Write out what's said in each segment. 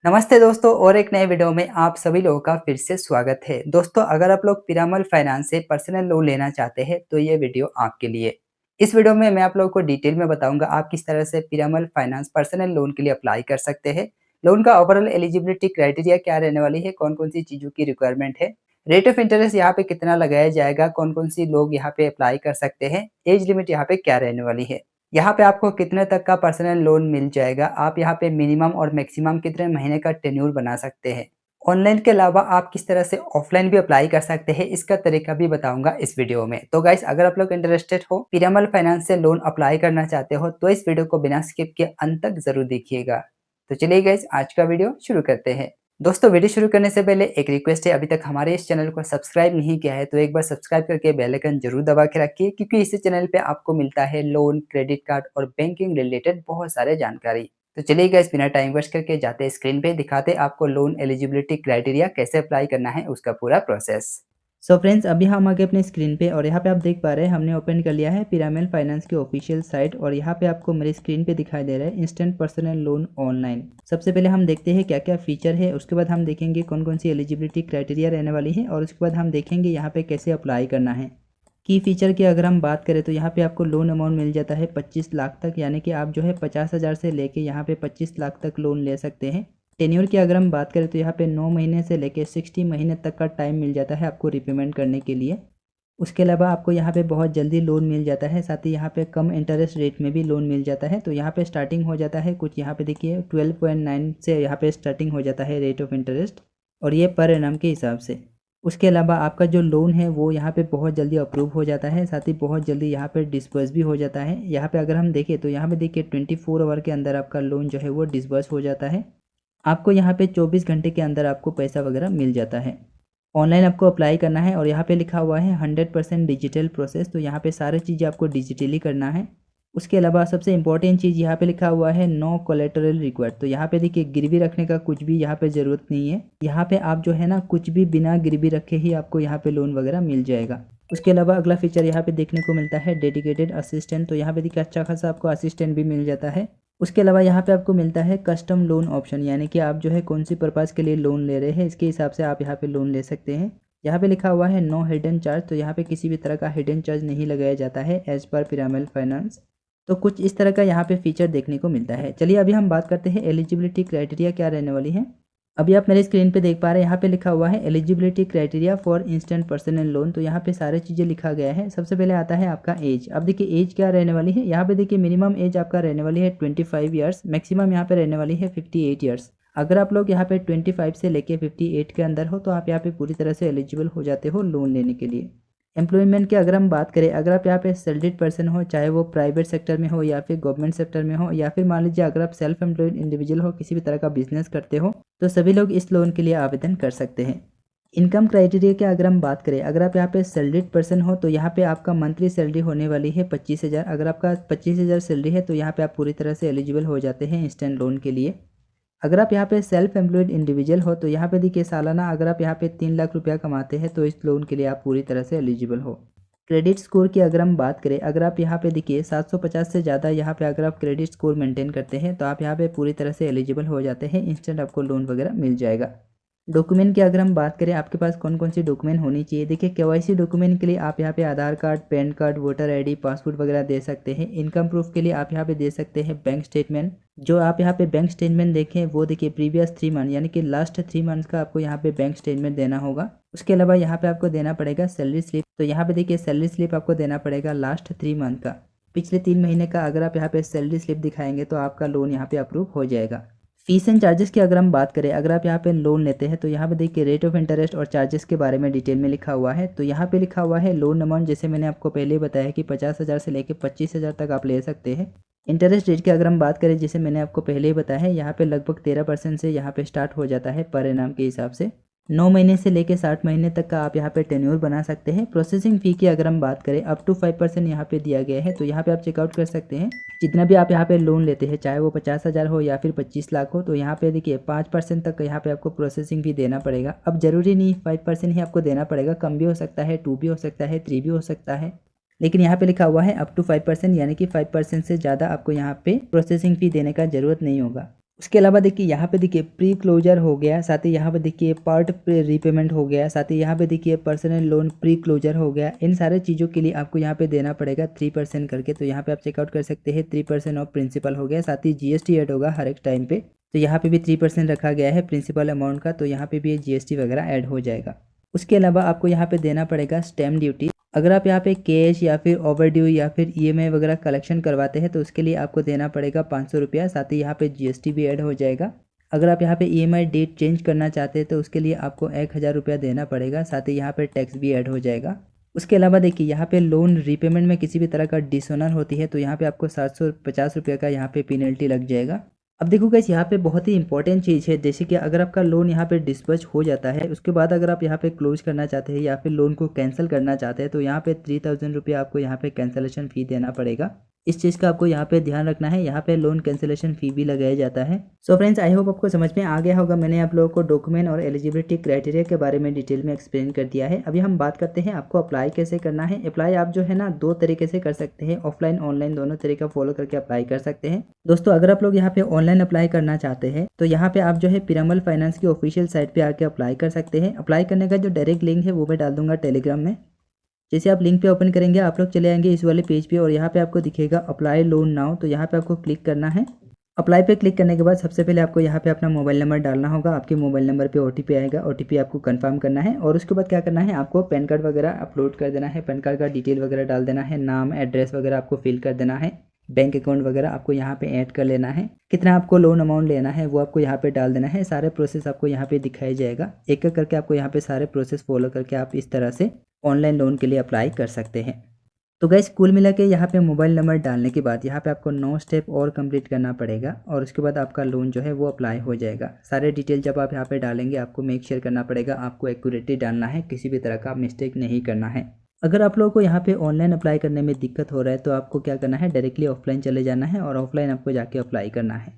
नमस्ते दोस्तों और एक नए वीडियो में आप सभी लोगों का फिर से स्वागत है। दोस्तों अगर आप लोग पीरामल फाइनेंस से पर्सनल लोन लेना चाहते हैं तो ये वीडियो आपके लिए। इस वीडियो में मैं आप लोगों को डिटेल में बताऊंगा आप किस तरह से पीरामल फाइनेंस पर्सनल लोन के लिए अप्लाई कर सकते हैं। लोन का ओवरऑल एलिजिबिलिटी क्राइटेरिया क्या रहने वाली है, कौन कौन सी चीज़ों की रिक्वायरमेंट है, रेट ऑफ इंटरेस्ट यहाँ पे कितना लगाया जाएगा, कौन कौन सी लोग यहाँ पे अप्लाई कर सकते हैं, एज लिमिट यहाँ पे क्या रहने वाली है, यहाँ पे आपको कितने तक का पर्सनल लोन मिल जाएगा, आप यहाँ पे मिनिमम और मैक्सिमम कितने महीने का टेन्योर बना सकते हैं। ऑनलाइन के अलावा आप किस तरह से ऑफलाइन भी अप्लाई कर सकते हैं, इसका तरीका भी बताऊंगा इस वीडियो में। तो गाइस अगर आप लोग इंटरेस्टेड हो, पीरामल फाइनेंस से लोन अप्लाई करना चाहते हो तो इस वीडियो को बिना स्किप के अंत तक जरूर देखिएगा। तो चलिए गाइस आज का वीडियो शुरू करते हैं। दोस्तों वीडियो शुरू करने से पहले एक रिक्वेस्ट है, अभी तक हमारे इस चैनल को सब्सक्राइब नहीं किया है तो एक बार सब्सक्राइब करके बेल आइकन जरूर दबा के रखिए, क्योंकि इस चैनल पे आपको मिलता है लोन, क्रेडिट कार्ड और बैंकिंग रिलेटेड बहुत सारे जानकारी। तो चलिए गाइस बिना टाइम वेस्ट करके जाते हैं स्क्रीन पे, दिखाते आपको लोन एलिजिबिलिटी क्राइटेरिया कैसे अप्लाई करना है उसका पूरा प्रोसेस। सो फ्रेंड्स अभी हम आ गए अपने स्क्रीन पे और यहाँ पे आप देख पा रहे हैं हमने ओपन कर लिया है पीरामल फाइनेंस की ऑफिशियल साइट और यहाँ पे आपको मेरे स्क्रीन पे दिखाई दे रहा है इंस्टेंट पर्सनल लोन ऑनलाइन। सबसे पहले हम देखते हैं क्या क्या फीचर है, उसके बाद हम देखेंगे कौन कौन सी एलिजिबिलिटी क्राइटेरिया रहने वाली है और उसके बाद हम देखेंगे यहाँ पे कैसे अप्लाई करना है। की फीचर की अगर हम बात करें तो यहाँ पे आपको लोन अमाउंट मिल जाता है 25 लाख तक, यानी कि आप जो है 50,000 से लेके यहाँ पे 25 लाख तक लोन ले सकते हैं। टेन्योर की अगर हम बात करें तो यहाँ पे 9 महीने से लेके 60 महीने तक का टाइम मिल जाता है आपको रिपेमेंट करने के लिए। उसके अलावा आपको यहाँ पे बहुत जल्दी लोन मिल जाता है, साथ ही यहाँ पे कम इंटरेस्ट रेट में भी लोन मिल जाता है। तो यहाँ पे स्टार्टिंग हो जाता है कुछ, यहाँ पे देखिए 12.9 से यहाँ पे स्टार्टिंग हो जाता है रेट ऑफ इंटरेस्ट, और ये पर एनम के हिसाब से। उसके अलावा आपका जो लोन है वो यहाँ पे बहुत जल्दी अप्रूव हो जाता है, साथ ही बहुत जल्दी यहाँ पे डिस्बर्स भी हो जाता है। यहाँ पे अगर हम देखें तो यहाँ पे देखिए 24 आवर के अंदर आपका लोन जो है वो डिस्बर्स हो जाता है। आपको यहाँ पे 24 घंटे के अंदर आपको पैसा वगैरह मिल जाता है। ऑनलाइन आपको अप्लाई करना है और यहाँ पे लिखा हुआ है 100% डिजिटल प्रोसेस, तो यहाँ पे सारी चीज़ें आपको डिजिटली करना है। उसके अलावा सबसे इंपॉर्टेंट चीज़ यहाँ पे लिखा हुआ है नो कोलेटरल रिक्वायर्ड, तो यहाँ पे देखिए गिरवी रखने का कुछ भी यहाँ पे ज़रूरत नहीं है। यहाँ पे आप जो है ना कुछ भी बिना गिरवी रखे ही आपको यहाँ पे लोन वगैरह मिल जाएगा। उसके अलावा अगला फीचर यहाँ पे देखने को मिलता है डेडिकेटेड असिस्टेंट, तो यहाँ पे देखिए अच्छा खासा आपको असिस्टेंट भी मिल जाता है। उसके अलावा यहाँ पे आपको मिलता है कस्टम लोन ऑप्शन, यानी कि आप जो है कौन सी पर्पज़ के लिए लोन ले रहे हैं इसके हिसाब से आप यहाँ पे लोन ले सकते हैं। यहाँ पे लिखा हुआ है नो हिडन चार्ज, तो यहाँ पे किसी भी तरह का हिडन चार्ज नहीं लगाया जाता है एज पर पीरामल फाइनेंस। तो कुछ इस तरह का यहाँ पे फीचर देखने को मिलता है। चलिए अभी हम बात करते हैं एलिजिबिलिटी क्राइटेरिया क्या रहने वाली है। अभी आप मेरे स्क्रीन पे देख पा रहे हैं यहाँ पे लिखा हुआ है eligibility criteria for instant personal loan, तो यहाँ पे सारी चीज़ें लिखा गया है। सबसे पहले आता है आपका एज। अब देखिए एज क्या रहने वाली है, यहाँ पे देखिए मिनिमम एज आपका रहने वाली है 25 ईयर्स, मैक्सिमम यहाँ पे रहने वाली है 58 ईयर्स। अगर आप लोग यहाँ पे 25 से लेके 58 के अंदर हो तो आप यहाँ पे पूरी तरह से एलिजिबल हो जाते हो लोन लेने के लिए। एम्प्लॉयमेंट की अगर हम बात करें, अगर आप यहाँ पे सैलरीड पर्सन हो, चाहे वो प्राइवेट सेक्टर में हो या फिर गवर्नमेंट सेक्टर में हो, या फिर मान लीजिए अगर आप सेल्फ एम्प्लॉयड इंडिविजुअल हो, किसी भी तरह का बिजनेस करते हो, तो सभी लोग इस लोन के लिए आवेदन कर सकते हैं। इनकम क्राइटेरिया की अगर हम बात करें, अगर आप यहाँ पे सैलरीड पर्सन हो तो यहाँ पे आपका मंथली सैलरी होने वाली है 25,000। अगर आपका 25,000 सैलरी है तो यहाँ पे आप पूरी तरह से एलिजिबल हो जाते हैं इंस्टेंट लोन के लिए। अगर आप यहाँ पे सेल्फ एम्प्लॉयड इंडिविजुअल हो तो यहाँ पे देखिए सालाना अगर आप यहाँ पे 3 लाख रुपया कमाते हैं तो इस लोन के लिए आप पूरी तरह से एलिजिबल हो। क्रेडिट स्कोर की अगर हम बात करें, अगर आप यहाँ पे देखिए 750 से ज़्यादा यहाँ पे अगर आप क्रेडिट स्कोर मेंटेन करते हैं तो आप यहाँ पे पूरी तरह से एलिजिबल हो जाते हैं, इंस्टेंट आपको लोन वगैरह मिल जाएगा। डॉक्यूमेंट की अगर हम बात करें, आपके पास कौन कौन सी डॉक्यूमेंट होनी चाहिए, देखिए केवाईसी डॉक्यूमेंट के लिए आप यहाँ पे Aadhaar card, PAN card, voter ID, passport वगैरह दे सकते हैं। इनकम प्रूफ के लिए आप यहाँ पे दे सकते हैं बैंक स्टेटमेंट। जो आप यहाँ पे बैंक स्टेटमेंट देखें वो देखिए प्रीवियस 3 मंथ यानी कि लास्ट 3 मंथ्स का आपको यहाँ पे बैंक स्टेटमेंट देना होगा। उसके अलावा यहाँ पे आपको देना पड़ेगा सैलरी स्लिप, तो यहाँ पे देखिए सैलरी स्लिप आपको देना पड़ेगा लास्ट 3 मंथ का, पिछले 3 महीने का अगर आप यहाँ पे सैलरी स्लिप दिखाएंगे तो आपका लोन यहाँ पे अप्रूव हो जाएगा। फीस एंड चार्जेस की अगर हम बात करें, अगर आप यहाँ पे लोन लेते हैं तो यहाँ पे देखिए रेट ऑफ इंटरेस्ट और चार्जेस के बारे में डिटेल में लिखा हुआ है। तो यहाँ पे लिखा हुआ है लोन अमाउंट, जैसे मैंने आपको पहले ही बताया कि 50,000 से लेके 25,000 तक आप ले सकते हैं। इंटरेस्ट रेट की अगर हम बात करें, जैसे मैंने आपको पहले ही बताया है, यहाँ पे लगभग 13% से यहाँ पे स्टार्ट हो जाता है पर एनम के हिसाब से। 9 महीने से लेके 60 महीने तक का आप यहाँ पे टेन्योर बना सकते हैं। प्रोसेसिंग फ़ी की अगर हम बात करें, अप टू 5% यहाँ पे दिया गया है, तो यहाँ पे आप चेकआउट कर सकते हैं। जितना भी आप यहाँ पे लोन लेते हैं, चाहे वो 50,000 हो या फिर 25 लाख हो, तो यहाँ पे देखिए 5% तक यहाँ पे आपको प्रोसेसिंग फ़ी देना पड़ेगा। अब ज़रूरी नहीं 5% ही आपको देना पड़ेगा, कम भी हो सकता है, 2 भी हो सकता है, 3 भी हो सकता है, लेकिन यहाँ पे लिखा हुआ है अप टू 5%, यानी कि 5% से ज़्यादा आपको यहाँ पे प्रोसेसिंग फ़ी देने का ज़रूरत नहीं होगा। उसके अलावा देखिए यहाँ पे देखिए प्री क्लोजर हो गया, साथ ही यहाँ पे देखिए पार्ट रीपेमेंट हो गया, साथ ही यहाँ पे देखिए पर्सनल लोन प्री क्लोजर हो गया। इन सारे चीज़ों के लिए आपको यहाँ पे देना पड़ेगा 3% करके। तो यहाँ पे आप चेकआउट कर सकते हैं 3% ऑफ प्रिंसिपल हो गया, साथ ही जीएसटी ऐड होगा हर एक टाइम पे। तो यहाँ पे भी 3% रखा गया है प्रिंसिपल अमाउंट का, तो यहाँ पे भी जीएसटी वगैरह ऐड हो जाएगा। उसके अलावा आपको यहाँ पे देना पड़ेगा स्टैम्प ड्यूटी। अगर आप यहाँ पे कैश या फिर ओवरड्यू या फिर ईएमआई वगैरह कलेक्शन करवाते हैं तो उसके लिए आपको देना पड़ेगा 500 रुपया, साथ ही यहाँ पे जीएसटी भी ऐड हो जाएगा। अगर आप यहाँ पे ईएमआई डेट चेंज करना चाहते हैं तो उसके लिए आपको 1000 रुपया देना पड़ेगा, साथ ही यहाँ पे टैक्स भी ऐड हो जाएगा। उसके अलावा देखिए यहाँ पे लोन रीपेमेंट में किसी भी तरह का डिसऑनर होती है तो यहाँ पे आपको 750 रुपये का यहाँ पे पेनल्टी लग जाएगा। अब देखो गाइस यहाँ पे बहुत ही इंपॉर्टेंट चीज़ है, जैसे कि अगर आपका लोन यहाँ पे डिस्पर्स हो जाता है, उसके बाद अगर आप यहाँ पे क्लोज करना चाहते हैं या फिर लोन को कैंसिल करना चाहते हैं तो यहाँ पे 3000 रुपये आपको यहाँ पे कैंसिलेशन फ़ी देना पड़ेगा। इस चीज़ का आपको यहाँ पे ध्यान रखना है, यहाँ पे लोन कैंसिलेशन फ़ी भी लगाया जाता है। सो फ्रेंड्स, आई होप आपको समझ में आ गया होगा। मैंने आप लोगों को डॉक्यूमेंट और एलिजिबिलिटी क्राइटेरिया के बारे में डिटेल में एक्सप्लेन कर दिया है। अभी हम बात करते हैं आपको अप्लाई कैसे करना है। अप्लाई आप जो है ना 2 तरीके से कर सकते हैं, ऑफलाइन ऑनलाइन दोनों तरीका फॉलो करके अप्लाई कर सकते हैं। दोस्तों, अगर आप लोग यहाँ पे ऑनलाइन अप्लाई करना चाहते हैं तो यहाँ पे आप जो है पिरामल फाइनेंस की ऑफिशियल साइट पे आके अप्लाई कर सकते हैं। अप्लाई करने का जो डायरेक्ट लिंक है वो मैं डाल दूंगा टेलीग्राम में। जैसे आप लिंक पे ओपन करेंगे आप लोग चले आएंगे इस वाले पेज पे और यहाँ पे आपको दिखेगा अप्लाई लोन नाउ, तो यहाँ पे आपको क्लिक करना है। अप्लाई पे क्लिक करने के बाद सबसे पहले आपको यहाँ पे अपना मोबाइल नंबर डालना होगा। आपके मोबाइल नंबर पे ओटीपी आएगा, ओटीपी आपको कंफर्म करना है और उसके बाद क्या करना है, आपको पैन कार्ड वगैरह अपलोड कर देना है। पैन कार्ड का डिटेल वगैरह डाल देना है, नाम एड्रेस वगैरह आपको फिल कर देना है, बैंक अकाउंट वगैरह आपको यहाँ पे ऐड कर लेना है, कितना आपको लोन अमाउंट लेना है वो आपको यहाँ पे डाल देना है। सारे प्रोसेस आपको यहाँ पे दिखाया जाएगा, एक एक करके आपको यहाँ पे सारे प्रोसेस फॉलो करके आप इस तरह से ऑनलाइन लोन के लिए अप्लाई कर सकते हैं। तो गाइस कुल मिला के यहाँ पे मोबाइल नंबर डालने के बाद यहाँ पे आपको 9 स्टेप और कंप्लीट करना पड़ेगा और उसके बाद आपका लोन जो है वो अप्लाई हो जाएगा। सारे डिटेल जब आप यहाँ पे डालेंगे आपको मेक श्योर करना पड़ेगा, आपको एक्यूरेटली डालना है, किसी भी तरह का मिस्टेक नहीं करना है। अगर आप लोगों को यहाँ पे ऑनलाइन अप्लाई करने में दिक्कत हो रहा है तो आपको क्या करना है, डायरेक्टली ऑफलाइन चले जाना है और ऑफलाइन आपको जाके अप्लाई करना है।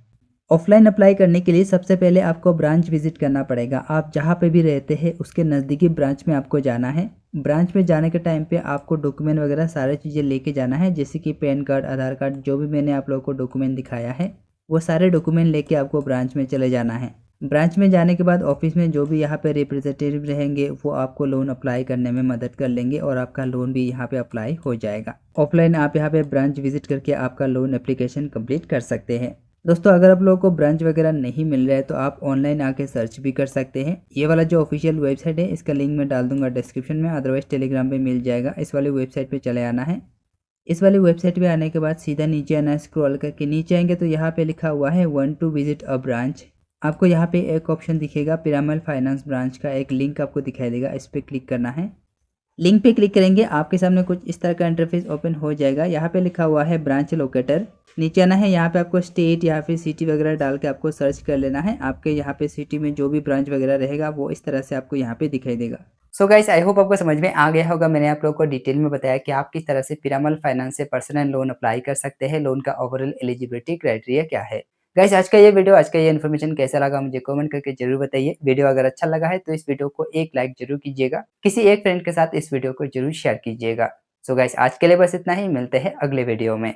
ऑफलाइन अप्लाई करने के लिए सबसे पहले आपको ब्रांच विजिट करना पड़ेगा। आप जहाँ पे भी रहते हैं उसके नज़दीकी ब्रांच में आपको जाना है। ब्रांच में जाने के टाइम पे आपको डॉक्यूमेंट वगैरह सारी चीज़ें लेके जाना है, जैसे कि पैन कार्ड, आधार कार्ड, जो भी मैंने आप लोगों को डॉक्यूमेंट दिखाया है वो सारे डॉक्यूमेंट लेके आपको ब्रांच में चले जाना है। ब्रांच में जाने के बाद ऑफिस में जो भी यहाँ पे रिप्रेजेंटेटिव रहेंगे वो आपको लोन अप्लाई करने में मदद कर लेंगे और आपका लोन भी यहाँ पे अप्लाई हो जाएगा। ऑफलाइन आप यहाँ पे ब्रांच विजिट करके आपका लोन एप्लीकेशन कंप्लीट कर सकते हैं। दोस्तों, अगर आप लोगों को ब्रांच वगैरह नहीं मिल रहा है तो आप ऑनलाइन आके सर्च भी कर सकते हैं। ये वाला जो ऑफिशियल वेबसाइट है इसका लिंक मैं डाल दूंगा डिस्क्रिप्शन में, अदरवाइज टेलीग्राम पे मिल जाएगा। इस वाली वेबसाइट पे चले आना है। इस वाली वेबसाइट पे आने के बाद सीधा नीचे आना है, स्क्रॉल करके नीचे आएंगे तो यहाँ पे लिखा हुआ है want to visit a branch. आपको यहाँ पे एक ऑप्शन दिखेगा पिरामल फाइनेंस ब्रांच का, एक लिंक आपको दिखाई देगा, इस पर क्लिक करना है। लिंक पे क्लिक करेंगे आपके सामने कुछ इस तरह का इंटरफेस ओपन हो जाएगा। यहाँ पे लिखा हुआ है ब्रांच लोकेटर, नीचे आना है। यहाँ पे आपको स्टेट या फिर सिटी वगैरह डाल के आपको सर्च कर लेना है। आपके यहाँ पे सिटी में जो भी ब्रांच वगैरह रहेगा वो इस तरह से आपको यहाँ पे दिखाई देगा। सो गाइस, आई होप आपको समझ में आ गया होगा। मैंने आप लोगों को डिटेल में बताया कि आप किस तरह से पिरामल फाइनेंस से पर्सनल लोन अप्लाई कर सकते हैं, लोन का ओवरऑल एलिजिबिलिटी क्राइटेरिया क्या है। गाइस, आज का ये इन्फॉर्मेशन कैसा लगा मुझे कमेंट करके जरूर बताइए। वीडियो अगर अच्छा लगा है तो इस वीडियो को एक लाइक जरूर कीजिएगा, किसी एक फ्रेंड के साथ इस वीडियो को जरूर शेयर कीजिएगा। सो गाइस, आज के लिए बस इतना ही, मिलते हैं अगले वीडियो में।